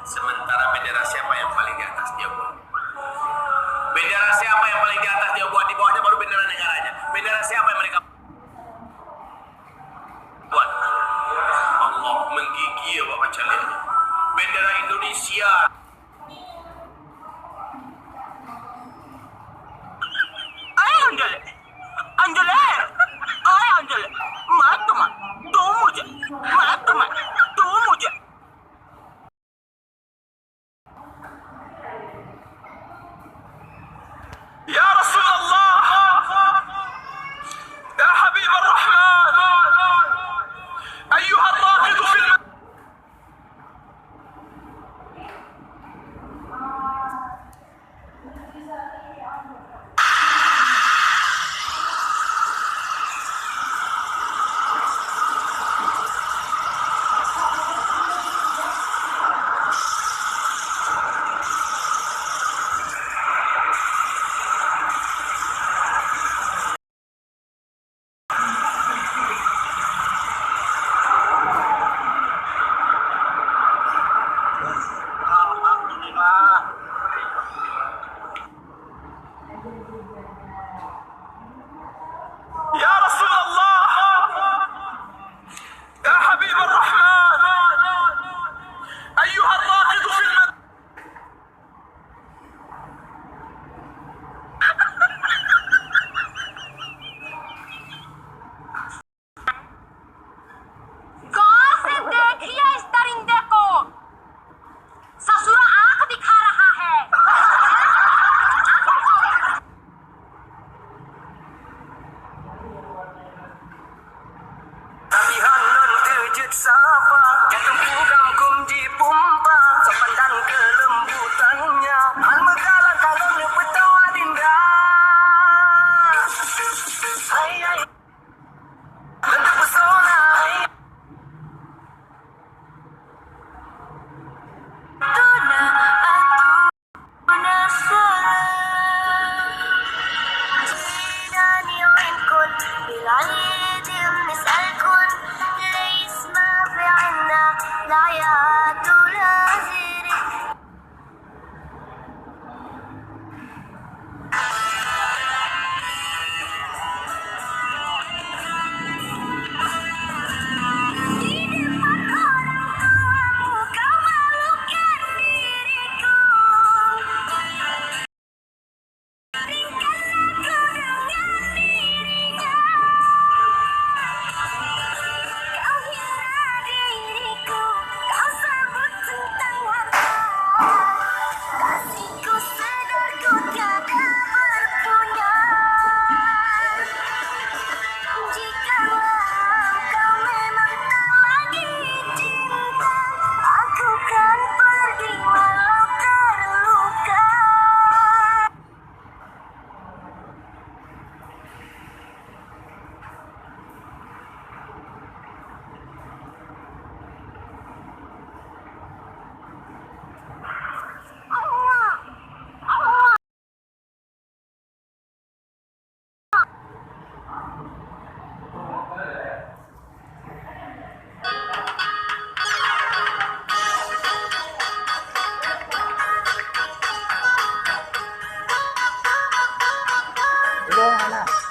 Sementara bendera siapa yang paling di atas dia buat. Bendera siapa yang paling di atas dia buat, di bawahnya baru bendera negaranya. Bendera siapa yang mereka buat? Allah menggigil Bapak sekalian. Bendera Indonesia. Angele, Angele, ay Angele, मार तो मार, तू मुझे, मार तो मार, तू मुझे. يا رسول الله يا حبيب الرحمن أيها الراغب في يا رسول الله يا حبيب الرحمن أيها الراغب في गौर से देखिए इस दरिंदे को, ससुरा आंख दिखा रहा है. Latihan non kejut sapa, jantung gam dipompa, sopan dan kelembutannya, man megalang kalau nepetawa dinda. Hai hai, bentuk pesona. Tuna aku nasara, jidan yu'inkun bil'aidil nis'alkun, ليس ما في عنا العيات والعذر. Di depan orang tuamu kau malukan diriku. Ringkan aku dengan dirinya. Kau hina diriku, kau sebut tentang harta. Kasihku sadar ku tiada berpunya. Jikalau kau memang tak lagi cinta, aku kan pergi walau terluka. Hello, anak.